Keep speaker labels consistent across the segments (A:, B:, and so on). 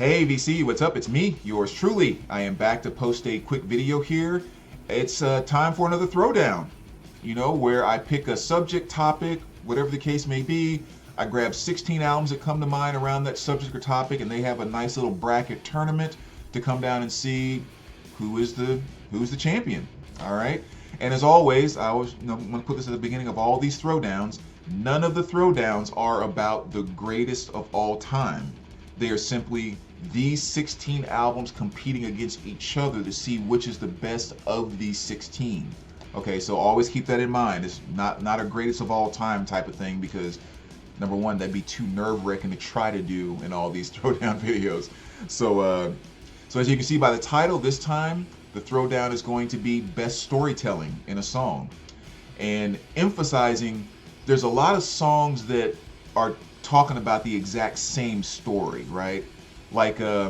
A: Hey VC, what's up? It's me, yours truly. I am back to post a quick video here. It's time for another throwdown, where I pick a subject, topic, whatever the case may be. I grab 16 albums that come to mind around that subject or topic, and they have a nice little bracket tournament to come down and see who's the champion. All right. And as always, I always want to put this at the beginning of all these throwdowns. None of the throwdowns are about the greatest of all time. They are simply these 16 albums competing against each other to see which is the best of these 16. Okay, so always keep that in mind. It's not a greatest of all time type of thing, because number one, that'd be too nerve-wracking to try to do in all these throwdown videos. So as you can see by the title, this time the throwdown is going to be best storytelling in a song, and emphasizing there's a lot of songs that are talking about the exact same story, right? Like, I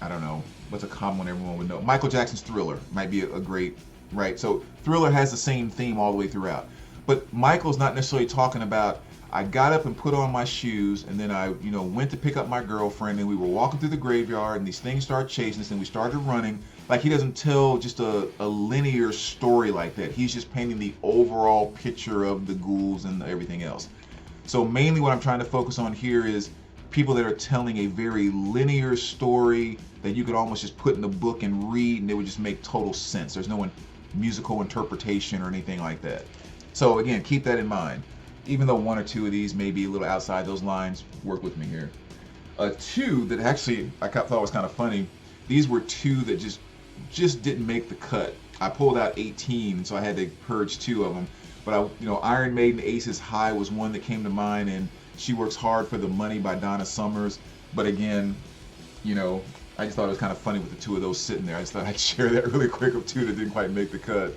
A: don't know, what's a common one everyone would know? Michael Jackson's Thriller might be a great, right? So Thriller has the same theme all the way throughout. But Michael's not necessarily talking about, I got up and put on my shoes, and then I, went to pick up my girlfriend, and we were walking through the graveyard, and these things started chasing us, and we started running. Like, he doesn't tell just a linear story like that. He's just painting the overall picture of the ghouls and everything else. So mainly what I'm trying to focus on here is people that are telling a very linear story that you could almost just put in a book and read, and it would just make total sense. There's no musical interpretation or anything like that. So again, keep that in mind. Even though one or two of these may be a little outside those lines, work with me here. Two that actually I thought was kind of funny. These were two that just didn't make the cut. I pulled out 18, so I had to purge two of them. But Iron Maiden Aces High was one that came to mind, and She Works Hard for the Money by Donna Summers. But again, I just thought it was kind of funny with the two of those sitting there. I just thought I'd share that really quick of two that didn't quite make the cut.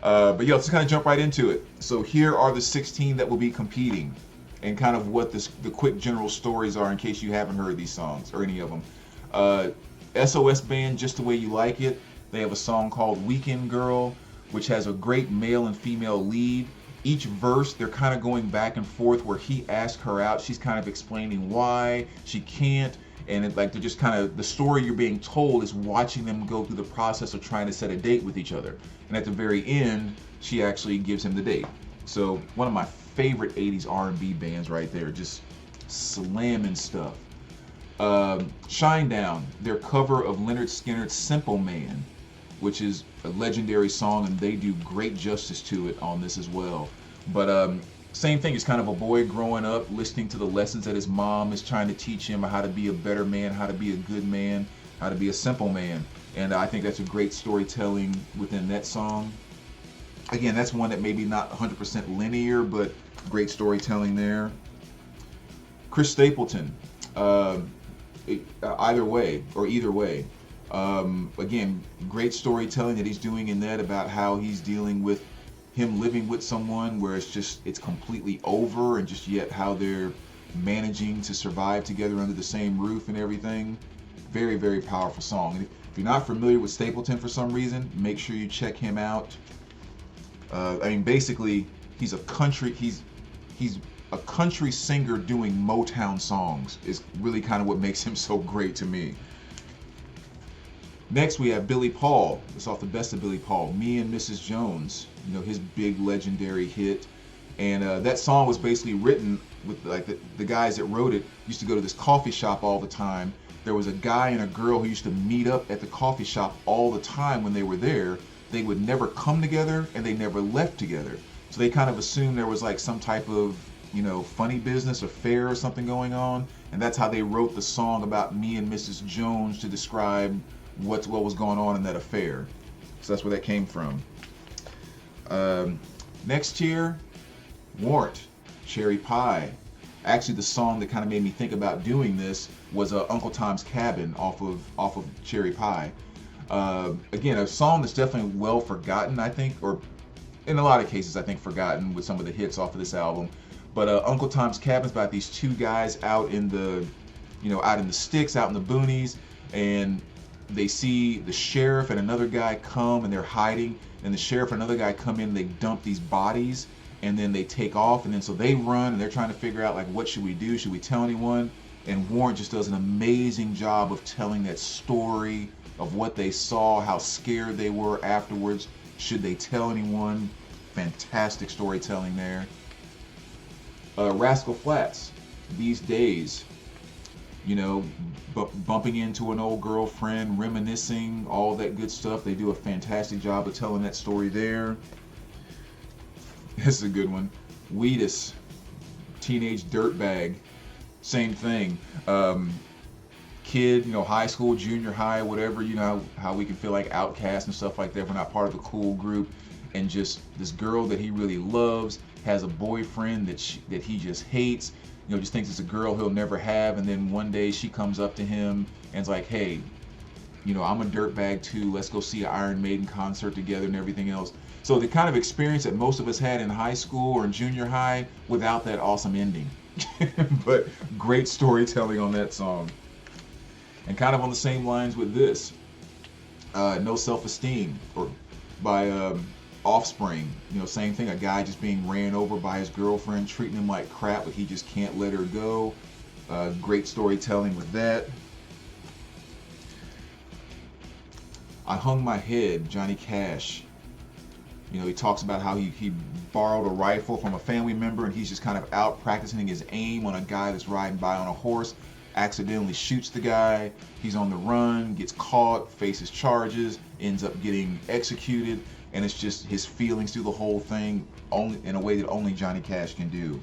A: But yeah, let's kind of jump right into it. So here are the 16 that will be competing, and kind of what the quick general stories are in case you haven't heard these songs or any of them. SOS Band, Just the Way You Like It. They have a song called Weekend Girl, which has a great male and female lead. Each verse, they're kind of going back and forth where he asks her out. She's kind of explaining why she can't. And they're just kind of, the story you're being told is watching them go through the process of trying to set a date with each other. And at the very end, she actually gives him the date. So one of my favorite 80s R&B bands right there, just slamming stuff. Shinedown, their cover of Lynyrd Skynyrd's Simple Man, which is a legendary song, and they do great justice to it on this as well. But same thing, it's kind of a boy growing up, listening to the lessons that his mom is trying to teach him, how to be a better man, how to be a good man, how to be a simple man. And I think that's a great storytelling within that song. Again, that's one that maybe not 100% linear, but great storytelling there. Chris Stapleton, either way. Again, great storytelling that he's doing in that about how he's dealing with him living with someone where it's completely over, and just yet how they're managing to survive together under the same roof and everything. Very, very powerful song. And if you're not familiar with Stapleton for some reason, make sure you check him out. Basically, he's a country singer doing Motown songs is really kind of what makes him so great to me. Next, we have Billy Paul. It's off the Best of Billy Paul, Me and Mrs. Jones, his big legendary hit. And that song was basically written with, like, the guys that wrote it used to go to this coffee shop all the time. There was a guy and a girl who used to meet up at the coffee shop all the time when they were there. They would never come together, and they never left together. So they kind of assumed there was like some type of, funny business affair or something going on. And that's how they wrote the song about Me and Mrs. Jones, to describe what was going on in that affair. So that's where that came from. Next here, Warrant, Cherry Pie. Actually, the song that kind of made me think about doing this was Uncle Tom's Cabin off of Cherry Pie. Again, a song that's definitely well forgotten, I think, or in a lot of cases, I think forgotten with some of the hits off of this album. But Uncle Tom's Cabin is about these two guys out in the sticks, out in the boonies, and they see the sheriff and another guy come, and they're hiding, and the sheriff and another guy come in, and they dump these bodies, and then they take off, and then so they run, and they're trying to figure out, like, what should we do? Should we tell anyone? And Warrant just does an amazing job of telling that story of what they saw, how scared they were afterwards. Should they tell anyone? Fantastic storytelling there. Rascal Flatts, These Days, you know, bumping into an old girlfriend, reminiscing, all that good stuff. They do a fantastic job of telling that story there. This is a good one. Wheatus, Teenage Dirtbag, same thing. Kid, you know, high school, junior high, whatever, you know, how we can feel like outcasts and stuff like that. We're not part of the cool group. And just this girl that he really loves has a boyfriend that he just hates, you know, just thinks it's a girl he'll never have. And then one day she comes up to him and is like, hey, you know, I'm a dirtbag too. Let's go see an Iron Maiden concert together and everything else. So the kind of experience that most of us had in high school or in junior high without that awesome ending. But great storytelling on that song. And kind of on the same lines with this, No Self-Esteem, or by Offspring. You know, same thing, a guy just being ran over by his girlfriend, treating him like crap, but he just can't let her go. Great storytelling with that. I Hung My Head, Johnny Cash. You know, he talks about how he borrowed a rifle from a family member and he's just kind of out practicing his aim on a guy that's riding by on a horse, accidentally shoots the guy, he's on the run, gets caught, faces charges, ends up getting executed, and it's just his feelings through the whole thing, only in a way that only Johnny Cash can do.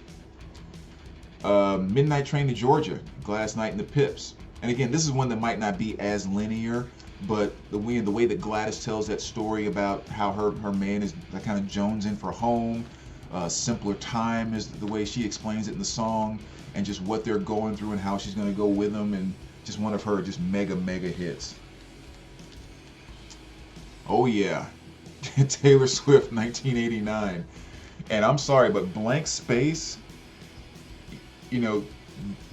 A: Midnight Train to Georgia, Gladys Knight and the Pips. And again, this is one that might not be as linear, but the way that Gladys tells that story about how her man is kind of jonesing for home, simpler time is the way she explains it in the song, and just what they're going through and how she's going to go with them, and just one of her just mega hits. Oh yeah, Taylor Swift, 1989. And I'm sorry, but Blank Space, you know,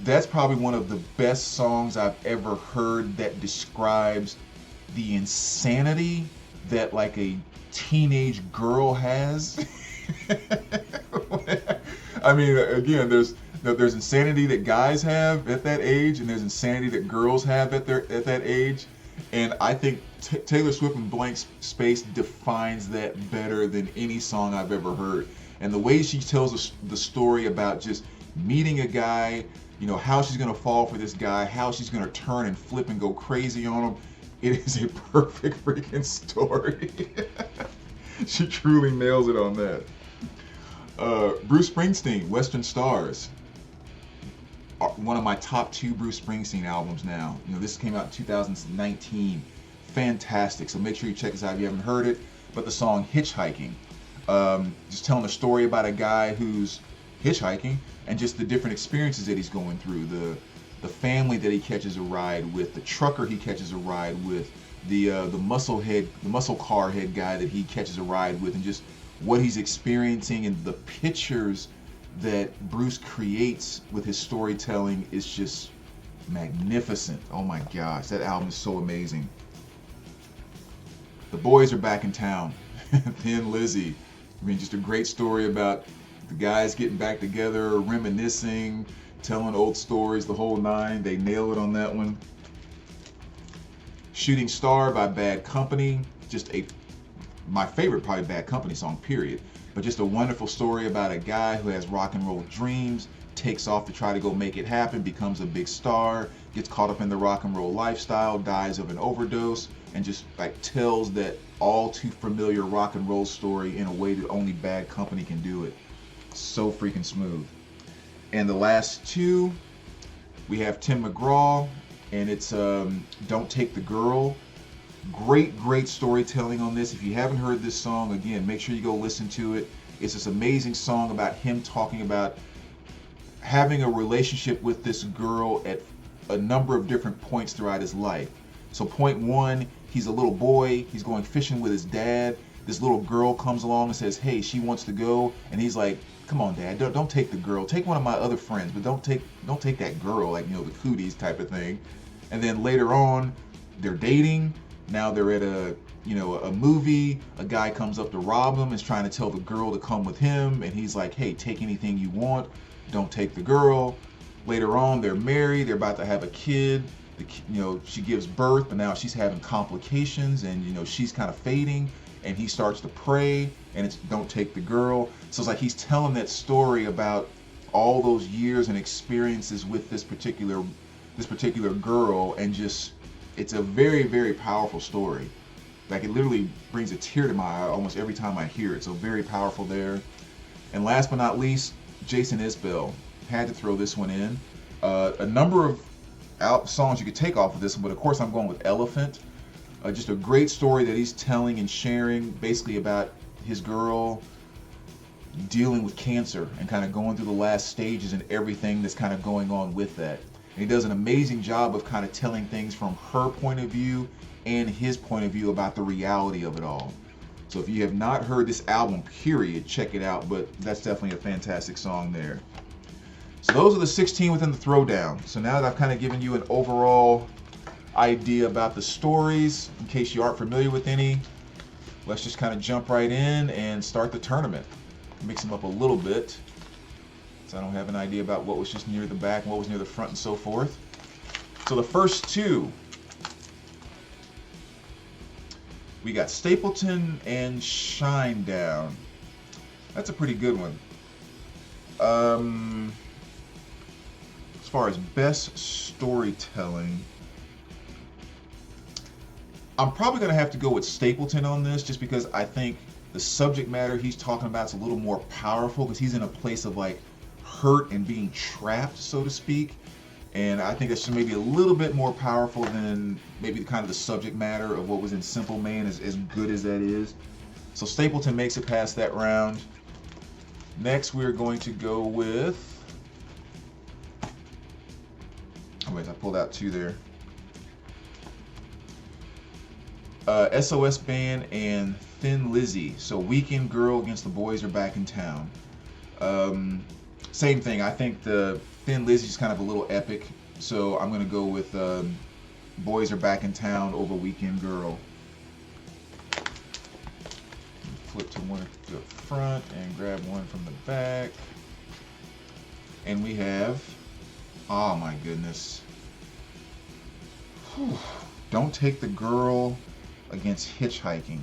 A: that's probably one of the best songs I've ever heard that describes the insanity that like a teenage girl has. I mean, again, there's insanity that guys have at that age, and there's insanity that girls have at that age. And I think Taylor Swift and Blank Space defines that better than any song I've ever heard. And the way she tells the story about just meeting a guy, you know, how she's going to fall for this guy, how she's going to turn and flip and go crazy on him. It is a perfect freaking story. She truly nails it on that. Bruce Springsteen, Western Stars. One of my top 2 Bruce Springsteen albums now. You know, this came out in 2019. Fantastic. So make sure you check this out if you haven't heard it. But the song Hitchhiking. Just telling a story about a guy who's hitchhiking and just the different experiences that he's going through. The family that he catches a ride with, the trucker he catches a ride with, the muscle car head guy that he catches a ride with, and just what he's experiencing, and the pictures that Bruce creates with his storytelling is just magnificent. Oh my gosh, that album is so amazing. The Boys Are Back in Town, Thin Lizzy. I mean, just a great story about the guys getting back together, reminiscing, telling old stories, the whole nine. They nail it on that one. Shooting Star by Bad Company, just my favorite probably Bad Company song, period. But just a wonderful story about a guy who has rock and roll dreams, takes off to try to go make it happen, becomes a big star, gets caught up in the rock and roll lifestyle, dies of an overdose, and just like tells that all too familiar rock and roll story in a way that only Bad Company can do it. So freaking smooth. And the last 2, we have Tim McGraw, and it's Don't Take the Girl. Great storytelling on this. If you haven't heard this song, again, make sure you go listen to it. It's this amazing song about him talking about having a relationship with this girl at a number of different points throughout his life. So point 1, he's a little boy, he's going fishing with his dad. This little girl comes along and says, hey, she wants to go, and he's like, come on, Dad, don't take the girl. Take one of my other friends, but don't take that girl, like, you know, the cooties type of thing. And then later on, they're dating. Now they're at a movie. A guy comes up to rob them, is trying to tell the girl to come with him, and he's like, hey, take anything you want. Don't take the girl. Later on, they're married. They're about to have a kid. She gives birth, but now she's having complications, and she's kind of fading. And he starts to pray, and it's don't take the girl. So it's like he's telling that story about all those years and experiences with this particular girl, and just it's a very, very powerful story. Like, it literally brings a tear to my eye almost every time I hear it. So very powerful there. And last but not least, Jason Isbell. Had to throw this one in. A number of songs you could take off of this one, but of course I'm going with Elephant. Just a great story that he's telling and sharing, basically about his girl dealing with cancer and kind of going through the last stages and everything that's kind of going on with that. And he does an amazing job of kind of telling things from her point of view and his point of view about the reality of it all. So if you have not heard this album, period, check it out. But that's definitely a fantastic song there. So those are the 16 within the throwdown. So now that I've kind of given you an overall idea about the stories, in case you aren't familiar with any, let's just kind of jump right in and start the tournament. Mix them up a little bit, so I don't have an idea about what was just near the back and what was near the front and so forth. So the first two, we got Stapleton and Shinedown. That's a pretty good one. As far as best storytelling, I'm probably going to have to go with Stapleton on this, just because I think the subject matter he's talking about is a little more powerful, because he's in a place of like hurt and being trapped, so to speak. And I think that's just maybe a little bit more powerful than maybe kind of the subject matter of what was in Simple Man, as good as that is. So Stapleton makes it past that round. Next, we're going to go with... Oh, wait, I pulled out two there. SOS Band and Thin Lizzy. So Weekend Girl against The Boys Are Back in Town. Same thing. I think the Thin Lizzy is kind of a little epic. So I'm going to go with Boys Are Back in Town over Weekend Girl. Flip to one to the front and grab one from the back. And we have... Oh my goodness. Whew. Don't Take the Girl against Hitchhiking.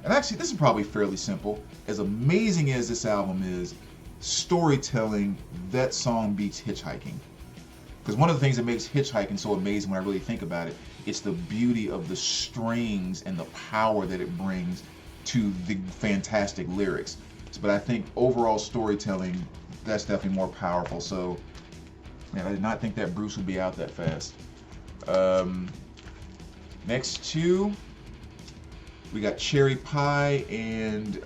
A: And actually, this is probably fairly simple. As amazing as this album is, storytelling, that song beats Hitchhiking. Because one of the things that makes Hitchhiking so amazing when I really think about it, it's the beauty of the strings and the power that it brings to the fantastic lyrics. But I think overall storytelling, that's definitely more powerful. So, man, I did not think that Bruce would be out that fast. Next two, we got Cherry Pie and,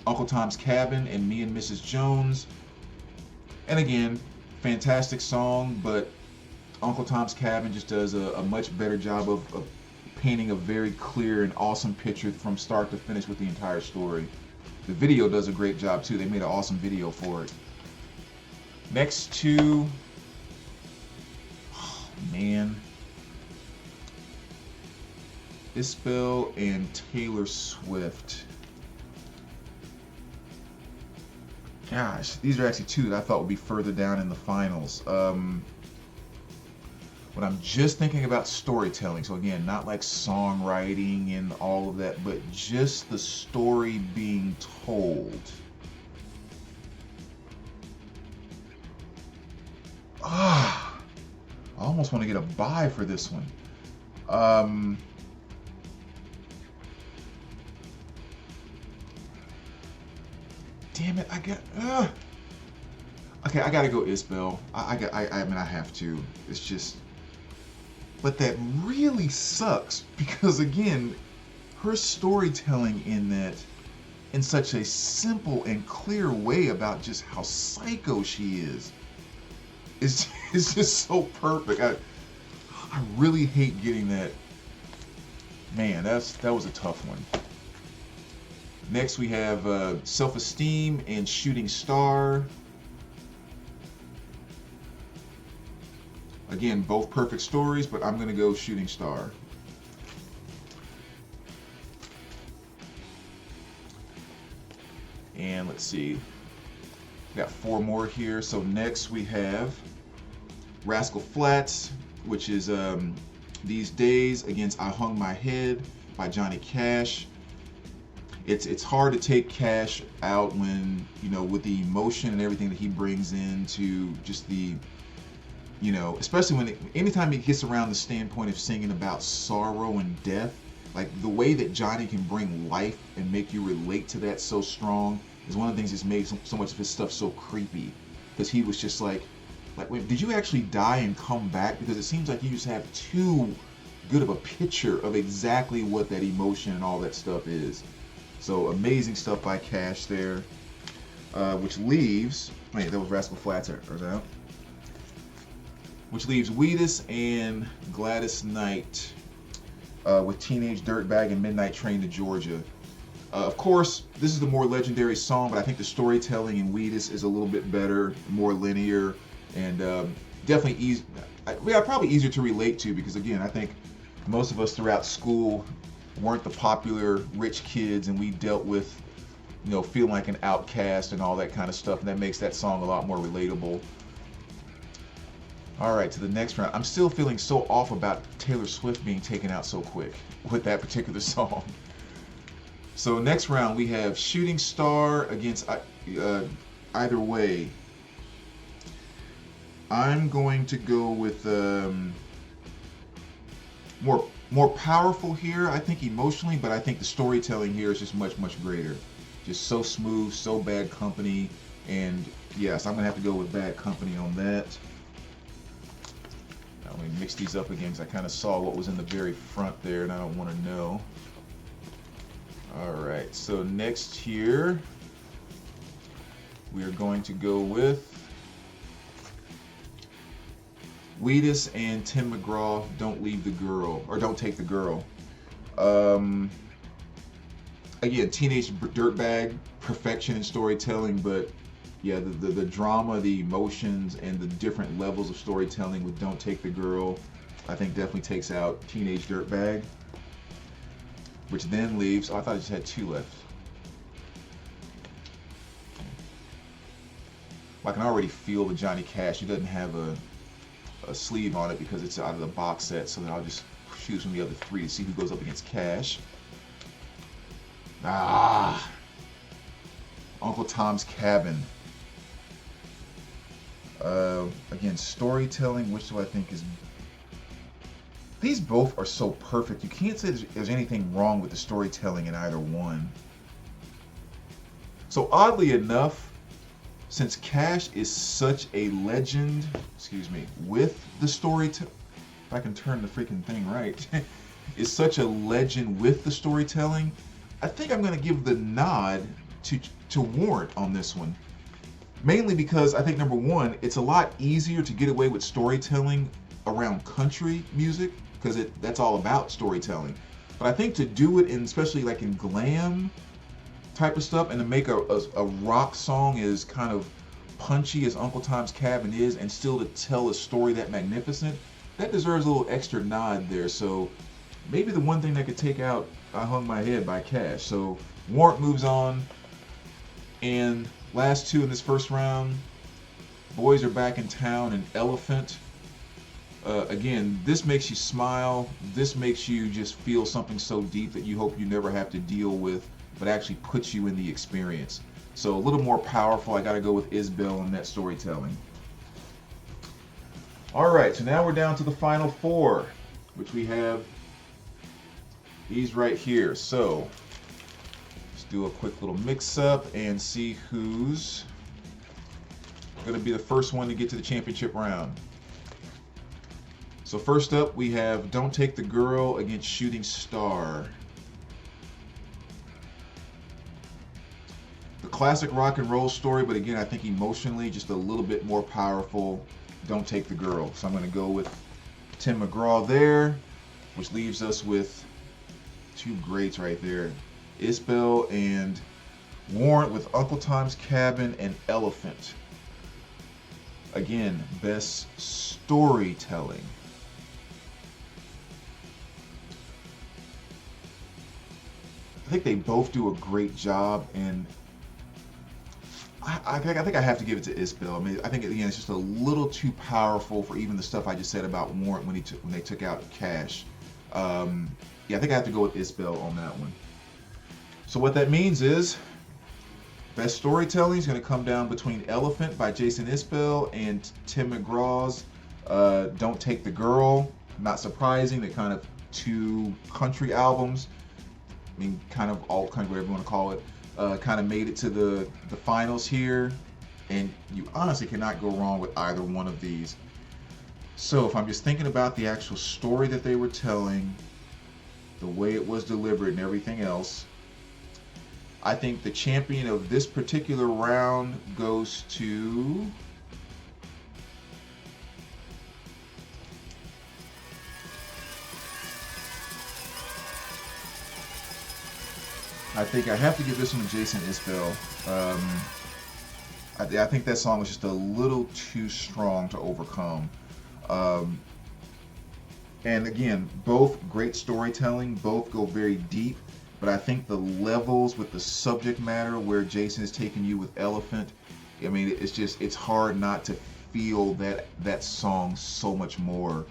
A: Uncle Tom's Cabin and Me and Mrs. Jones. And again, fantastic song, but Uncle Tom's Cabin just does a much better job of painting a very clear and awesome picture from start to finish with the entire story. The video does a great job too. They made an awesome video for it. Next two, oh man, Isbell and Taylor Swift. Gosh, these are actually two that I thought would be further down in the finals. When I'm just thinking about storytelling, so again, not like songwriting and all of that, but just the story being told. I almost want to get a bye for this one. Damn it! Okay, I gotta go Isbell. I mean, I have to. It's just, but that really sucks because again, her storytelling in such a simple and clear way about just how psycho she is just so perfect. I really hate getting that. Man, that was a tough one. Next we have Self-Esteem and Shooting Star. Again, both perfect stories, but I'm going to go Shooting Star. And let's see. We got 4 more here. So next we have Rascal Flatts, which is These Days against I Hung My Head by Johnny Cash. It's hard to take Cash out when, with the emotion and everything that he brings into just the, especially anytime he gets around the standpoint of singing about sorrow and death, like the way that Johnny can bring life and make you relate to that so strong is one of the things that's made so much of his stuff so creepy. Because he was just like, wait, did you actually die and come back? Because it seems like you just have too good of a picture of exactly what that emotion and all that stuff is. So amazing stuff by Cash there, which leaves, that was Rascal Flatts, which leaves Wheatus and Gladys Knight with Teenage Dirtbag and Midnight Train to Georgia. Of course, this is the more legendary song, but I think the storytelling in Wheatus is a little bit better, more linear, and definitely easy. Probably easier to relate to because, again, I think most of us throughout school weren't the popular rich kids, and we dealt with, feeling like an outcast and all that kind of stuff, and that makes that song a lot more relatable. All right, to the next round. I'm still feeling so off about Taylor Swift being taken out so quick with that particular song. So next round we have Shooting Star against Either Way. I'm going to go with more powerful here, I think, emotionally, but I think the storytelling here is just much, much greater. Just so smooth, so Bad Company, and yes, I'm gonna have to go with Bad Company on that. Now let me mix these up again because I kind of saw what was in the very front there, and I don't want to know. All right, so next here we are going to go with Wheatus and Tim McGraw, Don't Leave the Girl, or Don't Take the Girl. Again, Teenage Dirtbag, perfection in storytelling, but yeah, the drama, the emotions, and the different levels of storytelling with Don't Take the Girl, I think definitely takes out Teenage Dirtbag, which then leaves, I thought I just had 2 left. I can already feel the Johnny Cash. He doesn't have a sleeve on it because it's out of the box set, so then I'll just choose from the other 3 to see who goes up against Cash. Uncle Tom's Cabin. Again, storytelling, which do I think is... These both are so perfect. You can't say there's anything wrong with the storytelling in either one. So oddly enough, since Cash is such a legend, with the storytelling, if I can turn the freaking thing right, is such a legend with the storytelling, I think I'm going to give the nod to Warrant on this one. Mainly because I think, number one, it's a lot easier to get away with storytelling around country music, because that's all about storytelling. But I think to do it in, especially like in glam type of stuff, and to make a rock song as kind of punchy as Uncle Tom's Cabin is, and still to tell a story that magnificent, that deserves a little extra nod there. So maybe the one thing that could take out I Hung My Head by Cash. So Warrant moves on, and last 2 in this first round, Boys Are Back in Town and Elephant. Again, this makes you smile. This makes you just feel something so deep that you hope you never have to deal with, but actually puts you in the experience. So a little more powerful. I got to go with Isbell and that storytelling. All right, so now we're down to the final 4, which we have these right here. So let's do a quick little mix-up and see who's going to be the first one to get to the championship round. So first up, we have Don't Take the Girl against Shooting Star. The classic rock and roll story, but again, I think emotionally just a little bit more powerful. Don't Take the Girl. So I'm going to go with Tim McGraw there, which leaves us with 2 greats right there. Isbell and Warrant with Uncle Tom's Cabin and Elephant. Again, best storytelling. I think they both do a great job, and I think I have to give it to Isbell. I mean, I think again it's just a little too powerful for even the stuff I just said about Warrant when they took out Cash. Yeah, I think I have to go with Isbell on that one. So what that means is best storytelling is going to come down between Elephant by Jason Isbell and Tim McGraw's Don't Take the Girl. Not surprising, that kind of two country albums. I mean, kind of alt country, whatever you want to call it. Kind of made it to the finals here, and you honestly cannot go wrong with either one of these. So if I'm just thinking about the actual story that they were telling, the way it was delivered and everything else, I think the champion of this particular round goes to... I think I have to give this one to Jason Isbell. I think that song was just a little too strong to overcome. And again, both great storytelling, both go very deep, but I think the levels with the subject matter where Jason is taking you with Elephant, I mean, it's hard not to feel that song so much more.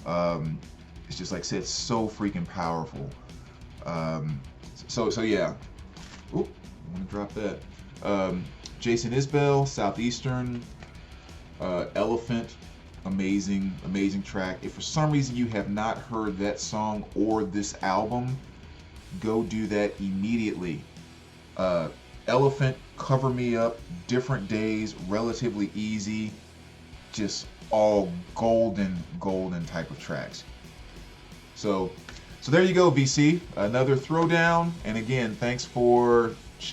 A: It's just like I said, so freaking powerful. So yeah. Oop, I'm gonna drop that. Jason Isbell, Southeastern, Elephant, amazing track. If for some reason you have not heard that song or this album, go do that immediately. Elephant, Cover Me Up, Different Days, Relatively Easy, just all golden type of tracks. So there you go, VC. Another throwdown. And again, thanks for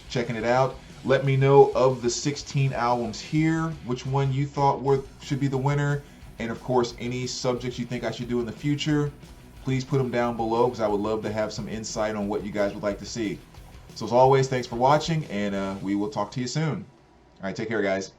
A: checking it out. Let me know of the 16 albums here, which one you thought should be the winner. And of course, any subjects you think I should do in the future, please put them down below, because I would love to have some insight on what you guys would like to see. So as always, thanks for watching, and we will talk to you soon. All right, take care, guys.